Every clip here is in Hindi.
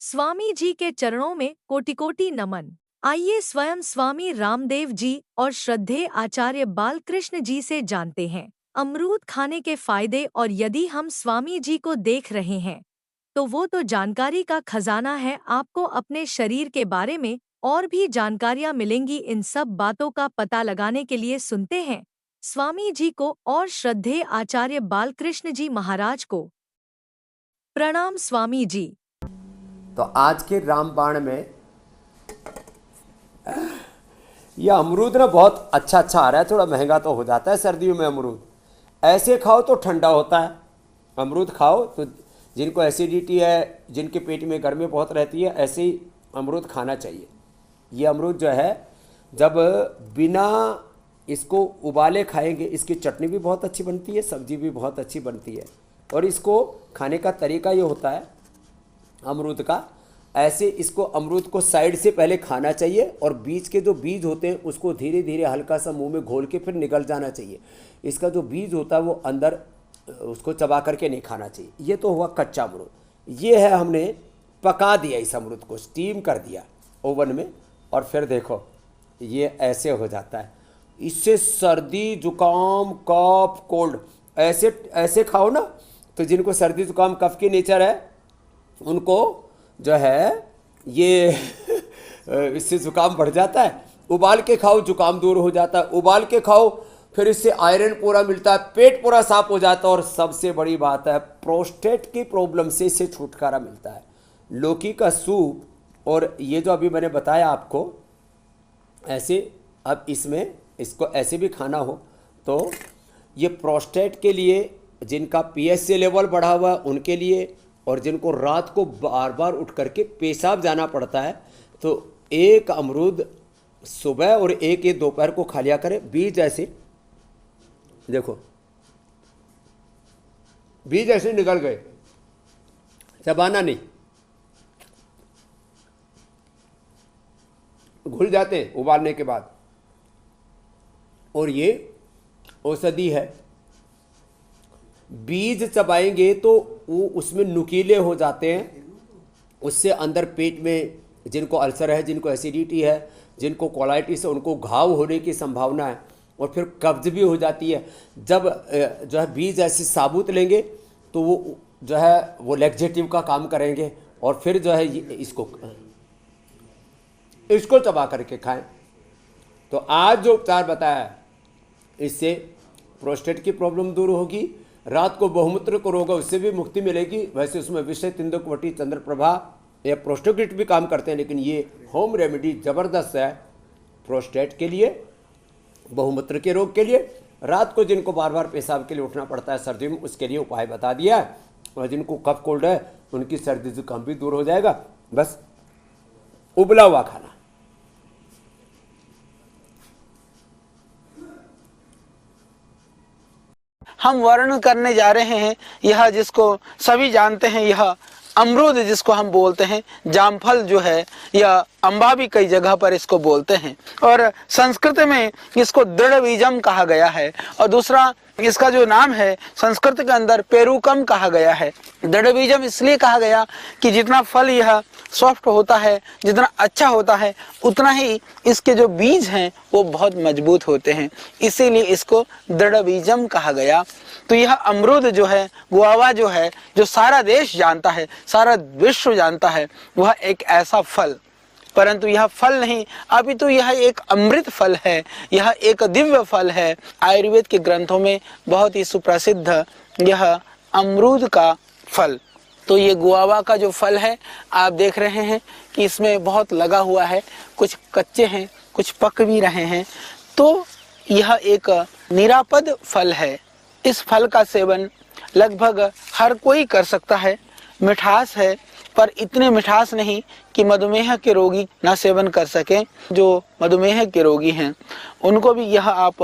स्वामी जी के चरणों में कोटि कोटि नमन। आइए स्वयं स्वामी रामदेव जी और श्रद्धेय आचार्य बालकृष्ण जी से जानते हैं अमरूद खाने के फायदे। और यदि हम स्वामी जी को देख रहे हैं तो वो तो जानकारी का खजाना है। आपको अपने शरीर के बारे में और भी जानकारियां मिलेंगी। इन सब बातों का पता लगाने के लिए सुनते हैं स्वामी जी को और श्रद्धेय आचार्य बालकृष्ण जी महाराज को। प्रणाम स्वामी जी। तो आज के रामबाण में यह अमरूद ना बहुत अच्छा आ रहा है। थोड़ा महंगा तो हो जाता है सर्दियों में अमरूद। ऐसे खाओ तो ठंडा होता है। अमरूद खाओ तो जिनको एसिडिटी है, जिनके पेट में गर्मी बहुत रहती है, ऐसे ही अमरूद खाना चाहिए। ये अमरूद जो है जब बिना इसको उबाले खाएंगे, इसकी चटनी भी बहुत अच्छी बनती है, सब्जी भी बहुत अच्छी बनती है। और इसको खाने का तरीका ये होता है अमरूद का, ऐसे इसको अमरूद को साइड से पहले खाना चाहिए और बीज के जो बीज होते हैं उसको धीरे धीरे हल्का सा मुंह में घोल के फिर निगल जाना चाहिए। इसका जो बीज होता है वो अंदर उसको चबा करके नहीं खाना चाहिए। ये तो हुआ कच्चा अमरूद। ये है हमने पका दिया, इस अमरूद को स्टीम कर दिया ओवन में, और फिर देखो ये ऐसे हो जाता है। इससे सर्दी जुकाम कफ कोल्ड ऐसे ऐसे खाओ ना, तो जिनको सर्दी जुकाम कफ की नेचर है उनको जो है ये इससे जुकाम बढ़ जाता है। उबाल के खाओ, जुकाम दूर हो जाता है। उबाल के खाओ, फिर इससे आयरन पूरा मिलता है, पेट पूरा साफ हो जाता है। और सबसे बड़ी बात है प्रोस्टेट की प्रॉब्लम से इससे छुटकारा मिलता है। लौकी का सूप और ये जो अभी मैंने बताया आपको ऐसे, अब इसमें इसको ऐसे भी खाना हो तो ये प्रोस्टेट के लिए, जिनका पीएचसी लेवल बढ़ा हुआ है उनके लिए, और जिनको रात को बार बार उठ करके पेशाब जाना पड़ता है, तो एक अमरूद सुबह और एक ये दोपहर को खा लिया करें। बीज ऐसे देखो, बीज ऐसे निकल गए, चबाना नहीं, घुल जाते हैं उबालने के बाद। और ये औषधि है। बीज चबाएंगे तो वो उसमें नुकीले हो जाते हैं, उससे अंदर पेट में जिनको अल्सर है, जिनको एसिडिटी है, जिनको कोलाइटिस है, उनको घाव होने की संभावना है और फिर कब्ज भी हो जाती है। जब जो है बीज ऐसे साबुत लेंगे तो वो जो है वो लैक्सेटिव का काम करेंगे और फिर जो है इसको चबा करके खाएं। तो आज जो उपचार बताया है इससे प्रोस्टेट की प्रॉब्लम दूर होगी, रात को बहुमूत्र को रोग उससे भी मुक्ति मिलेगी। वैसे उसमें विषय तिंदुकवटी चंद्रप्रभा या प्रोस्टेट भी काम करते हैं, लेकिन ये होम रेमेडी ज़बरदस्त है प्रोस्टेट के लिए, बहुमूत्र के रोग के लिए। रात को जिनको बार बार पेशाब के लिए उठना पड़ता है सर्दी में, उसके लिए उपाय बता दिया है। और जिनको कफ कोल्ड है उनकी सर्दी जुकाम भी दूर हो जाएगा। बस उबला हुआ खाना। हम वर्णन करने जा रहे हैं यह जिसको सभी जानते हैं, यह अमरूद जिसको हम बोलते हैं, जामफल जो है, यह अम्बा भी कई जगह पर इसको बोलते हैं। और संस्कृत में इसको दृढ़ बीजम कहा गया है। और दूसरा इसका जो नाम है संस्कृत के अंदर पेरुकम कहा गया है। दृढ़ बीजम इसलिए कहा गया कि जितना फल यह सॉफ्ट होता है, जितना अच्छा होता है, उतना ही इसके जो बीज हैं वो बहुत मजबूत होते हैं, इसीलिए इसको दृढ़ बीजम कहा गया। तो यह अमरूद जो है, गुआवा जो है, जो सारा देश जानता है, सारा विश्व जानता है, वह एक ऐसा फल, परंतु यह फल नहीं, अभी तो यह एक अमृत फल है, यह एक दिव्य फल है। आयुर्वेद के ग्रंथों में बहुत ही सुप्रसिद्ध यह अमरूद का फल। तो ये गुआवा का जो फल है, आप देख रहे हैं कि इसमें बहुत लगा हुआ है, कुछ कच्चे हैं, कुछ पक भी रहे हैं। तो यह एक निरापद फल है। इस फल का सेवन लगभग हर कोई कर सकता है। मिठास है, पर इतने मिठास नहीं कि मधुमेह के रोगी ना सेवन कर सके। जो मधुमेह के रोगी हैं उनको भी यह आप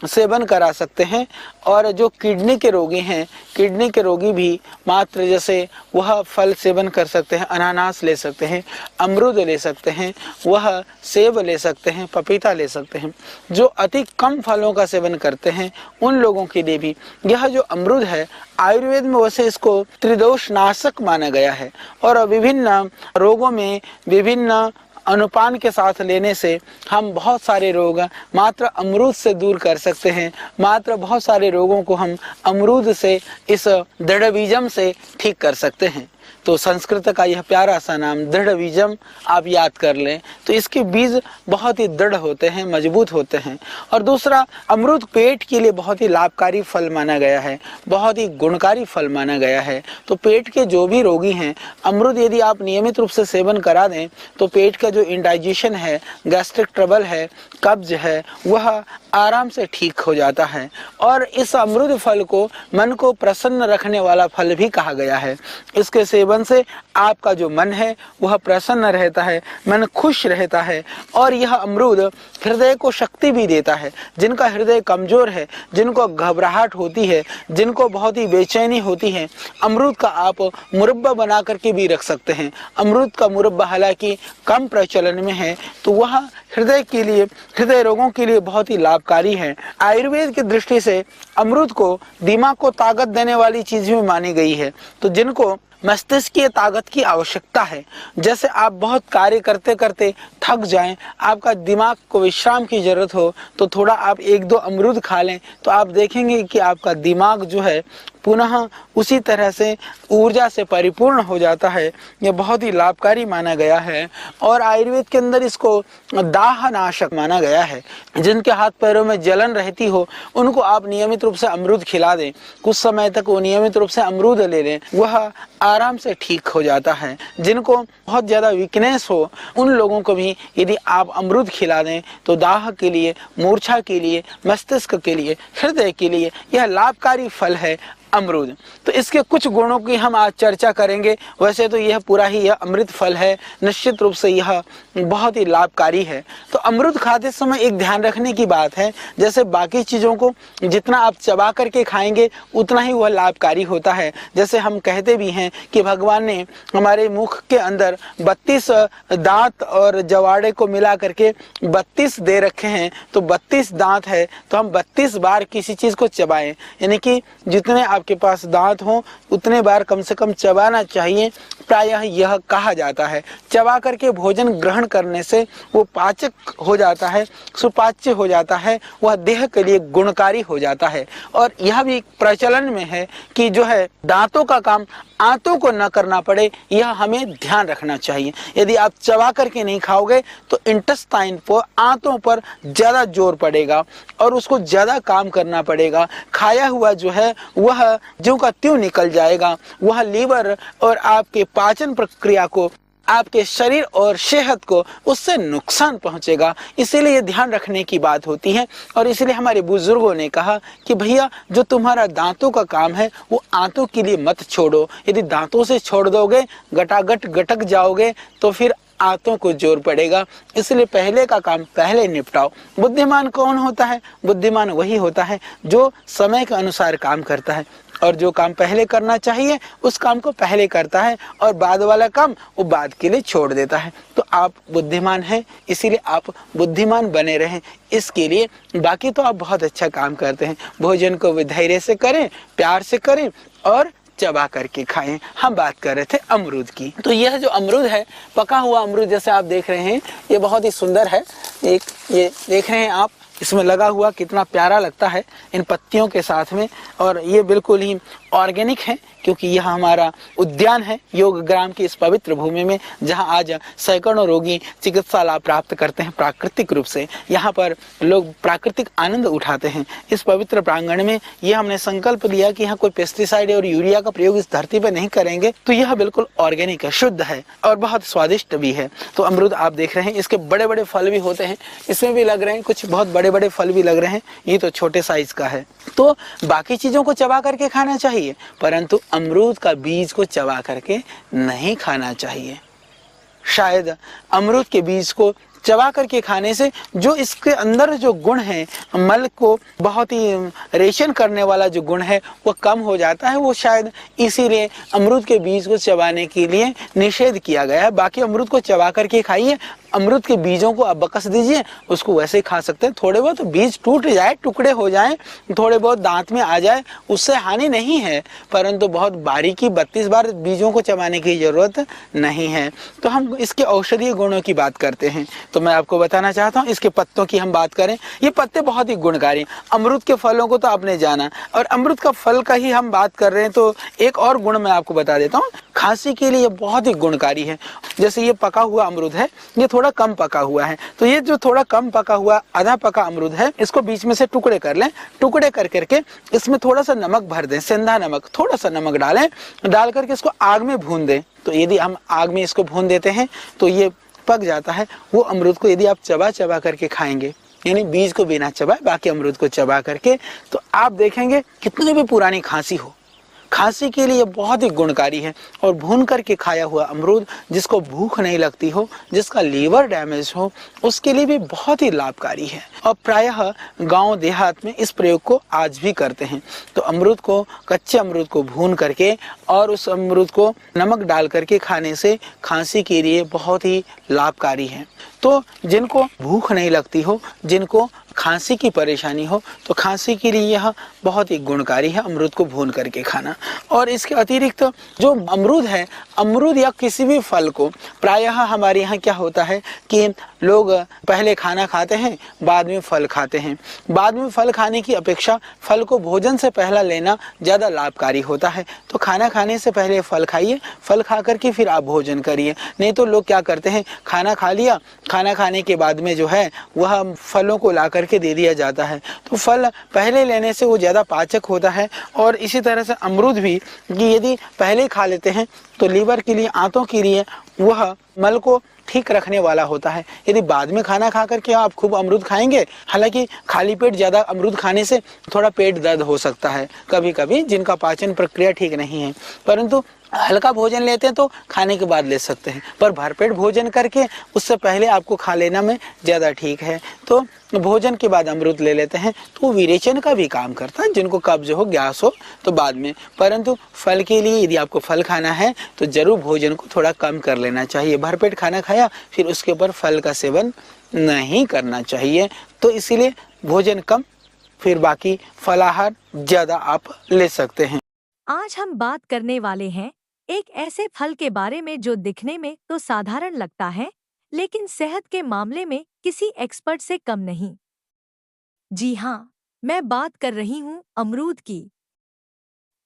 सेवन करा सकते हैं। और जो किडनी के रोगी हैं, किडनी के रोगी भी मात्र जैसे वह फल सेवन कर सकते हैं, अनानास ले सकते हैं, अमरूद ले सकते हैं, वह सेब ले सकते हैं, पपीता ले सकते हैं। जो अति कम फलों का सेवन करते हैं उन लोगों के लिए भी यह जो अमरूद है, आयुर्वेद में वैसे इसको त्रिदोष नाशक माना गया है और विभिन्न रोगों में विभिन्न अनुपान के साथ लेने से हम बहुत सारे रोग मात्र अमरूद से दूर कर सकते हैं। मात्र बहुत सारे रोगों को हम अमरूद से, इस दृढ़ बीजम से ठीक कर सकते हैं। तो संस्कृत का यह प्यारा सा नाम दृढ़ बीजम आप याद कर लें, तो इसके बीज बहुत ही दृढ़ होते हैं, मजबूत होते हैं। और दूसरा, अमरूद पेट के लिए बहुत ही लाभकारी फल माना गया है, बहुत ही गुणकारी फल माना गया है। तो पेट के जो भी रोगी हैं, अमरूद यदि आप नियमित रूप से सेवन करा दें तो पेट का जो इंडाइजेशन है, गैस्ट्रिक ट्रबल है, कब्ज है, वह आराम से ठीक हो जाता है। और इस अमरूद फल को मन को प्रसन्न रखने वाला फल भी कहा गया है। इसके सेवन से आपका जो मन है वह प्रसन्न रहता है, मन खुश रहता है। और यह अमरूद हृदय को शक्ति भी देता है। जिनका हृदय कमजोर है, जिनको घबराहट होती है, जिनको बहुत ही बेचैनी होती है, अमरूद का आप मुरब्बा बना करके भी रख सकते हैं। अमरूद का मुरब्बा हालांकि कम प्रचलन में है, तो वह हृदय के लिए, हृदय रोगों के लिए बहुत ही लाभकारी है। आयुर्वेद की दृष्टि से अमरूद को दिमाग को ताकत देने वाली चीज भी मानी गई है। तो जिनको मस्तिष्कीय ताकत की आवश्यकता है, जैसे आप बहुत कार्य करते करते थक जाएं, आपका दिमाग को विश्राम की जरूरत हो, तो थोड़ा आप 1-2 अमरूद खा लें, तो आप देखेंगे कि आपका दिमाग जो है पुनः उसी तरह से ऊर्जा से परिपूर्ण हो जाता है। यह बहुत ही लाभकारी माना गया है। और आयुर्वेद के अंदर इसको दाहनाशक माना गया है। जिनके हाथ पैरों में जलन रहती हो, उनको आप नियमित रूप से अमरूद खिला दें, कुछ समय तक वो नियमित रूप से अमरूद ले लें, वह आराम से ठीक हो जाता है। जिनको बहुत ज़्यादा वीकनेस हो, उन लोगों को भी यदि आप अमरूद खिला दें तो दाह के लिए, मूर्छा के लिए, मस्तिष्क के लिए, हृदय के लिए यह लाभकारी फल है अमरूद। तो इसके कुछ गुणों की हम आज चर्चा करेंगे। वैसे तो यह पूरा ही यह अमृत फल है, निश्चित रूप से यह बहुत ही लाभकारी है। तो अमरूद खाते समय एक ध्यान रखने की बात है, जैसे बाकी चीज़ों को जितना आप चबा करके खाएंगे उतना ही वह लाभकारी होता है। जैसे हम कहते भी हैं कि भगवान ने हमारे मुख के अंदर 32 दांत और जवाड़े को मिला करके 32 दे रखे हैं। तो 32 दांत है तो हम 32 बार किसी चीज़ को चबाएं, यानी कि जितने आपके पास दांत हों उतने बार कम से कम चबाना चाहिए। प्रायः यह कहा जाता है चबा करके भोजन ग्रहण करने से वो पाचक हो जाता है, सुपाच्य हो जाता है, वह देह के लिए गुणकारी हो जाता है। और यह भी प्रचलन में है कि जो है दांतों का काम आंतों को न करना पड़े, यह हमें ध्यान रखना चाहिए। यदि आप चबा करके नहीं खाओगे तो इंटेस्टाइन पर, आंतों पर ज़्यादा जोर पड़ेगा और उसको ज़्यादा काम करना पड़ेगा। खाया हुआ जो है वह ज्यों का त्यों निकल जाएगा, वह लीवर और आपके पाचन प्रक्रिया को, आपके शरीर और सेहत को उससे नुकसान पहुंचेगा। इसीलिए ध्यान रखने की बात होती है। और इसीलिए हमारे बुजुर्गों ने कहा कि भैया जो तुम्हारा दांतों का काम है वो आंतों के लिए मत छोड़ो। यदि दांतों से छोड़ दोगे, गटागट गटक जाओगे, तो फिर आंतों को जोर पड़ेगा। इसलिए पहले का काम पहले निपटाओ। बुद्धिमान कौन होता है? बुद्धिमान वही होता है जो समय के अनुसार काम करता है, और जो काम पहले करना चाहिए उस काम को पहले करता है, और बाद वाला काम वो बाद के लिए छोड़ देता है। तो आप बुद्धिमान हैं, इसीलिए आप बुद्धिमान बने रहें। इसके लिए बाकी तो आप बहुत अच्छा काम करते हैं। भोजन को धैर्य से करें, प्यार से करें और चबा करके खाएं। हम बात कर रहे थे अमरूद की। तो यह जो अमरूद है, पका हुआ अमरूद जैसे आप देख रहे हैं, ये बहुत ही सुंदर है। एक ये देख रहे हैं आप, इसमें लगा हुआ कितना प्यारा लगता है इन पत्तियों के साथ में। और ये बिल्कुल ही ऑर्गेनिक है, क्योंकि यह हमारा उद्यान है योग ग्राम की इस पवित्र भूमि में, जहां आज सैकड़ों रोगी चिकित्सा लाभ प्राप्त करते हैं प्राकृतिक रूप से। यहाँ पर लोग प्राकृतिक आनंद उठाते हैं। इस पवित्र प्रांगण में यह हमने संकल्प लिया कि यहाँ कोई पेस्टिसाइड और यूरिया का प्रयोग इस धरती पर नहीं करेंगे। तो यह बिल्कुल ऑर्गेनिक है, शुद्ध है और बहुत स्वादिष्ट भी है। तो अमरूद आप देख रहे हैं, इसके बड़े बड़े फल भी होते हैं, इसमें भी लग रहे हैं कुछ बहुत बड़े बड़े फल भी लग रहे हैं। ये तो छोटे साइज का है। तो बाकी चीजों को चबा करके खाना चाहिए, परंतु अमरूद का बीज को चबा करके नहीं खाना चाहिए। शायद अमरूद के बीज को चबा करके खाने से जो इसके अंदर जो गुण है, मल को बहुत ही रेशन करने वाला जो गुण है वो कम हो जाता है। वो शायद इसीलिए अमरूद के बीज को चबाने के लिए निषेध किया गया है। बाकी अमरूद को चबा करके खाइए, अमरूद के बीजों को आप बकस दीजिए, उसको वैसे ही खा सकते हैं। थोड़े बहुत बीज टूट जाए, टुकड़े हो जाएं, थोड़े बहुत दांत में आ जाए, उससे हानि नहीं है, परंतु बहुत बारीकी 32 बार बीजों को चबाने की जरूरत नहीं है। तो हम इसके औषधीय गुणों की बात करते हैं, तो मैं आपको बताना चाहता हूँ इसके पत्तों की हम बात करें। ये पत्ते बहुत ही गुणकारी। अमरूद के फलों को तो आपने जाना, और अमरूद का फल का ही हम बात कर रहे हैं तो एक और गुण मैं आपको बता देता हूँ। खांसी के लिए बहुत ही गुणकारी है। जैसे ये पका हुआ अमरूद है, ये थोड़ा कम पका हुआ है, तो ये जो थोड़ा कम पका हुआ आधा पका अमरूद है, इसको बीच में से टुकड़े कर लें। टुकड़े कर करके इसमें थोड़ा सा नमक भर दें, सेंधा नमक, थोड़ा सा नमक डालें, डाल करके इसको आग में भून दें। तो यदि हम आग में इसको भून देते हैं तो ये पक जाता है। वो अमरूद को यदि आप चबा चबा करके खाएंगे, यानी बीज को बिना चबाए बाकी अमरूद को चबा करके, तो आप देखेंगे कितनी भी पुरानी खांसी हो, खांसी के लिए बहुत ही गुणकारी है। और भून करके खाया हुआ अमरूद, जिसको भूख नहीं लगती हो, जिसका लीवर डैमेज हो, उसके लिए भी बहुत ही लाभकारी है। और प्रायः गांव देहात में इस प्रयोग को आज भी करते हैं। तो अमरूद को, कच्चे अमरूद को भून करके और उस अमरूद को नमक डाल करके खाने से खांसी के लिए बहुत ही लाभकारी है। तो जिनको भूख नहीं लगती हो, जिनको खांसी की परेशानी हो, तो खांसी के लिए यह बहुत ही गुणकारी है अमरूद को भून करके खाना। और इसके अतिरिक्त जो अमरूद है, अमरूद या किसी भी फल को प्रायः हमारे यहाँ क्या होता है कि लोग पहले खाना खाते हैं, बाद में फल खाते हैं। बाद में फल खाने की अपेक्षा फल को भोजन से पहला लेना ज़्यादा लाभकारी होता है। तो खाना खाने से पहले फल खाइए, फल खा करके फिर आप भोजन करिए। नहीं तो लोग क्या करते हैं, खाना खा लिया, खाना खाने के बाद में जो है वह फलों को ला करके दे दिया जाता है। तो फल पहले लेने से वो ज़्यादा पाचक होता है। और इसी तरह से अमरूद भी कि यदि पहले खा लेते हैं तो लीवर के लिए, आंतों के लिए वह मल को ठीक रखने वाला होता है। यदि बाद में खाना खा करके आप खूब अमरूद खाएंगे, हालांकि खाली पेट ज़्यादा अमरूद खाने से थोड़ा पेट दर्द हो सकता है कभी कभी, जिनका पाचन प्रक्रिया ठीक नहीं है, परंतु हल्का भोजन लेते हैं तो खाने के बाद ले सकते हैं। पर भरपेट भोजन करके उससे पहले आपको खा लेना में ज़्यादा ठीक है। तो भोजन के बाद अमरूद ले लेते हैं तो विरेचन का भी काम करता है। जिनको कब्ज हो, गैस हो तो बाद में, परंतु फल के लिए यदि आपको फल खाना है तो जरूर भोजन को थोड़ा कम कर लेना चाहिए। भरपेट खाना खाया फिर उसके ऊपर फल का सेवन नहीं करना चाहिए। तो इसीलिए भोजन कम, फिर बाकी फलाहार ज़्यादा आप ले सकते हैं। आज हम बात करने वाले हैं एक ऐसे फल के बारे में जो दिखने में तो साधारण लगता है, लेकिन सेहत के मामले में किसी एक्सपर्ट से कम नहीं। जी हाँ, मैं बात कर रही हूँ अमरूद की।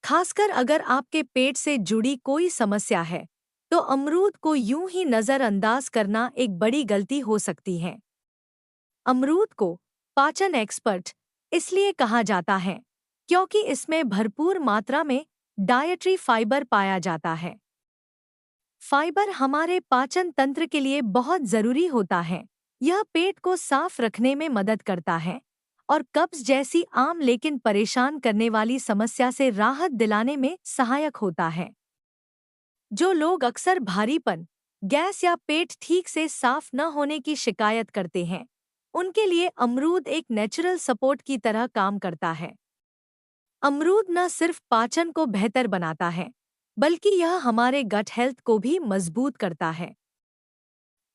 खासकर अगर आपके पेट से जुड़ी कोई समस्या है, तो अमरूद को यूं ही नज़रअंदाज करना एक बड़ी गलती हो सकती है। अमरूद को पाचन एक्सपर्ट इसलिए कहा जाता है क्योंकि इसमें भरपूर मात्रा में डायटरी फाइबर पाया जाता है। फाइबर हमारे पाचन तंत्र के लिए बहुत जरूरी होता है। यह पेट को साफ रखने में मदद करता है और कब्ज जैसी आम लेकिन परेशान करने वाली समस्या से राहत दिलाने में सहायक होता है। जो लोग अक्सर भारीपन, गैस या पेट ठीक से साफ न होने की शिकायत करते हैं, उनके लिए अमरूद एक नेचुरल सपोर्ट की तरह काम करता है। अमरूद न सिर्फ पाचन को बेहतर बनाता है, बल्कि यह हमारे गट हेल्थ को भी मजबूत करता है।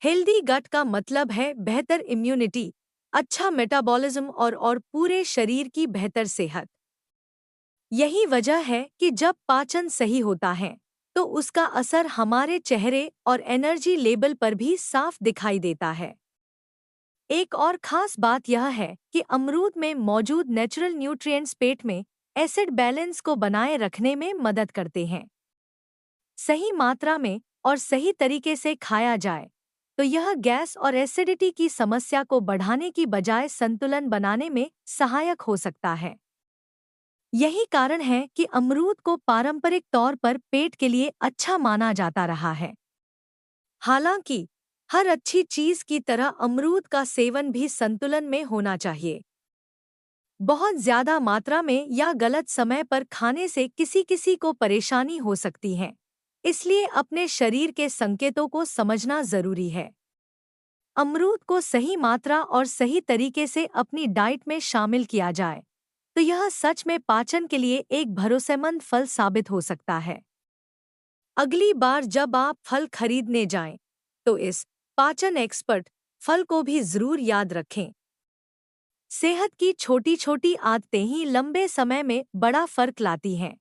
हेल्दी गट का मतलब है बेहतर इम्यूनिटी, अच्छा मेटाबॉलिज्म और पूरे शरीर की बेहतर सेहत। यही वजह है कि जब पाचन सही होता है, तो उसका असर हमारे चेहरे और एनर्जी लेवल पर भी साफ दिखाई देता है। एक और खास बात यह है कि अमरूद में मौजूद नेचुरल न्यूट्रिएंट्स पेट में एसिड बैलेंस को बनाए रखने में मदद करते हैं। सही मात्रा में और सही तरीके से खाया जाए तो यह गैस और एसिडिटी की समस्या को बढ़ाने की बजाय संतुलन बनाने में सहायक हो सकता है। यही कारण है कि अमरूद को पारंपरिक तौर पर पेट के लिए अच्छा माना जाता रहा है। हालांकि हर अच्छी चीज की तरह अमरूद का सेवन भी संतुलन में होना चाहिए। बहुत ज्यादा मात्रा में या गलत समय पर खाने से किसी को परेशानी हो सकती है, इसलिए अपने शरीर के संकेतों को समझना जरूरी है। अमरूद को सही मात्रा और सही तरीके से अपनी डाइट में शामिल किया जाए तो यह सच में पाचन के लिए एक भरोसेमंद फल साबित हो सकता है। अगली बार जब आप फल खरीदने जाएं, तो इस पाचन एक्सपर्ट फल को भी जरूर याद रखें। सेहत की छोटी छोटी आदतें ही लंबे समय में बड़ा फर्क लाती हैं।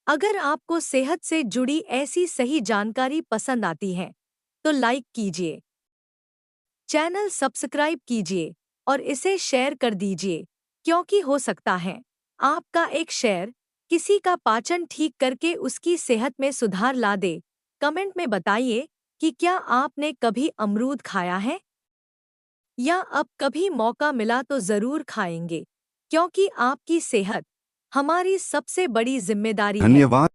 अगर आपको सेहत से जुड़ी ऐसी सही जानकारी पसंद आती है तो लाइक कीजिए, चैनल सब्सक्राइब कीजिए और इसे शेयर कर दीजिए, क्योंकि हो सकता है आपका एक शेयर किसी का पाचन ठीक करके उसकी सेहत में सुधार ला दे। कमेंट में बताइए कि क्या आपने कभी अमरूद खाया है या अब कभी मौका मिला तो ज़रूर खाएंगे, क्योंकि आपकी सेहत हमारी सबसे बड़ी जिम्मेदारी है। धन्यवाद।